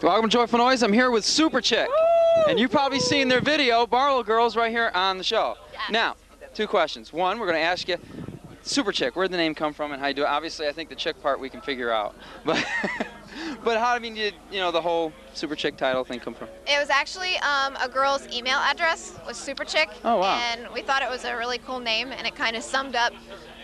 Welcome to Joyful Noise. I'm here with Superchick. And you've probably seen their video, Barlow Girls, right here on the show. Yes. Now, two questions. One, we're going to ask you, Superchick, where'd the name come from and how you do it? Obviously, I think the chick part we can figure out. But how, I mean, did the whole Superchick title thing come from? It was actually a girl's email address was Superchick. Oh, wow. And we thought it was a really cool name, and it kind of summed up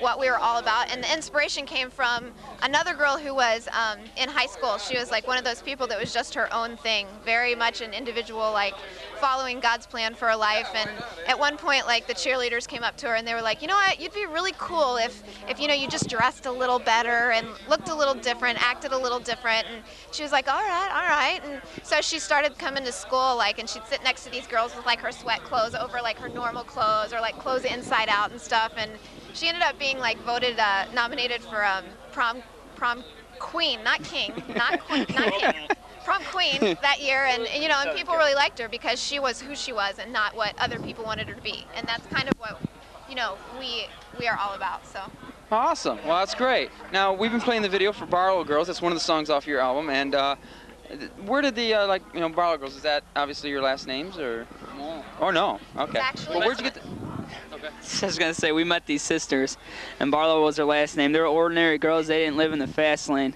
what we were all about. And the inspiration came from another girl who was in high school. She was like one of those people that was just her own thing, very much an individual, like following God's plan for her life. And at one point, like the cheerleaders came up to her and they were like, you know what, you'd be really cool if you just dressed a little better and looked a little different, acted a little different. And she was like, all right. And so she started coming to school, like, and she'd sit next to these girls with like her sweat clothes over like her normal clothes, or like clothes inside out and stuff. And she ended up being like voted, nominated for prom queen, not king, not king, prom queen that year. And people really liked her because she was who she was and not what other people wanted her to be. And that's kind of what we are all about. So. Awesome. Well, that's great. Now, we've been playing the video for Barlow Girls. That's one of the songs off your album. And where did the Barlow Girls? Is that obviously your last names or? No. Or no? Okay. Actually, well, where'd you get the? Okay. I was gonna say, we met these sisters, and Barlow was their last name. They were ordinary girls. They didn't live in the fast lane.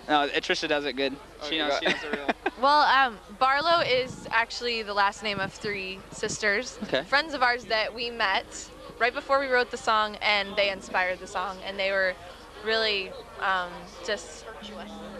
No, Trisha does it good. She knows the real. Well, Barlow is actually the last name of three sisters, friends of ours that we met right before we wrote the song, and they inspired the song, and they were really just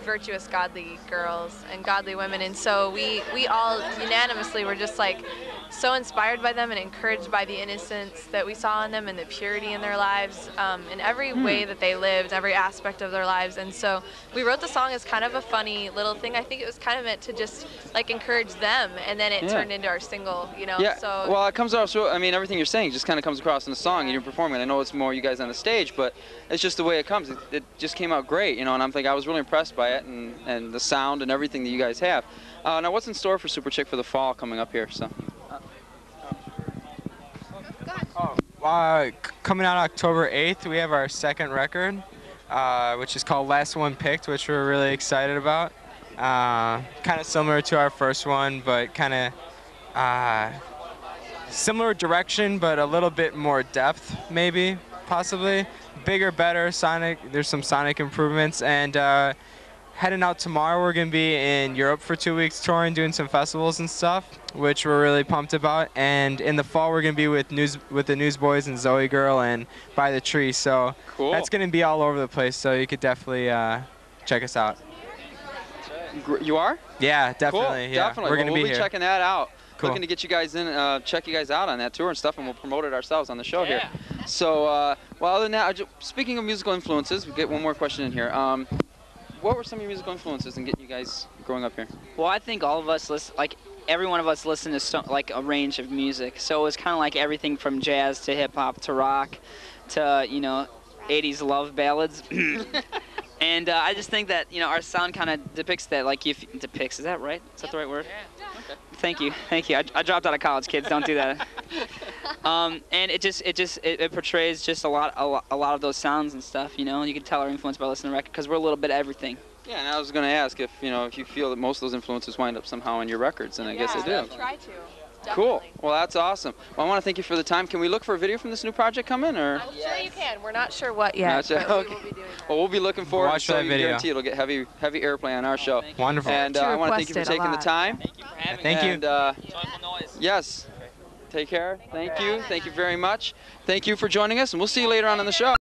virtuous, godly girls and godly women, and so we all unanimously were just like so inspired by them and encouraged by the innocence that we saw in them and the purity in their lives, in every way that they lived, every aspect of their lives. And so we wrote the song as kind of a funny little thing. I think it was kind of meant to just like encourage them, and then it turned into our single, Yeah. So well, it comes out, so I mean, everything you're saying just kind of comes across in the song. You're performing. I know it's more you guys on the stage, but it's just the way it comes. It just came out great, and I'm thinking I was really impressed by it and the sound and everything that you guys have. Now, what's in store for Superchick for the fall coming up here? So. Coming out October 8th, we have our second record, which is called Last One Picked, which we're really excited about. Kind of similar to our first one, but kind of similar direction, but a little bit more depth, maybe, possibly. Bigger, better, sonic. There's some sonic improvements, and heading out tomorrow, we're going to be in Europe for 2 weeks touring, doing some festivals and stuff, which we're really pumped about. And in the fall, we're going to be with the Newsboys and Zoe Girl and By the Tree. So that's going to be all over the place. So you could definitely check us out. You are? Yeah, definitely. Cool. Yeah. Definitely. We're going to be we'll here. Checking that out. Cool. Looking to get you guys in, check you guys out on that tour and stuff, and we'll promote it ourselves on the show here. So, well, other than that, speaking of musical influences, we get one more question in here. What were some of your musical influences in getting you guys growing up here? Well, I think all of us every one of us listened to like a range of music. So it was kind of like everything from jazz to hip hop to rock to 80s love ballads. And I just think that our sound kind of depicts that. Like, depicts, is that right? Is that the right word? Yeah. Okay. Thank you. I dropped out of college, kids. Don't do that. And it portrays just a lot of those sounds and stuff. You can tell our influence by listening to the record because we're a little bit of everything. Yeah, and I was going to ask if you feel that most of those influences wind up somehow in your records, and I guess they do. We try to. Definitely. Cool. Well, that's awesome. Well, I want to thank you for the time. Can we look for a video from this new project coming, or? I'm sure you can. We're not sure what yet. Not sure. But Okay. we will be doing that. Well, we'll be looking forward. Watch to that video. Guarantee it'll get heavy airplay on our show. Wonderful. And I want to thank you for taking the time. Thank you for having me. Thank you. And, Joyful Noise. yes. Take care. Thank you. Thank you very much. Thank you for joining us, and we'll see you later on in the show.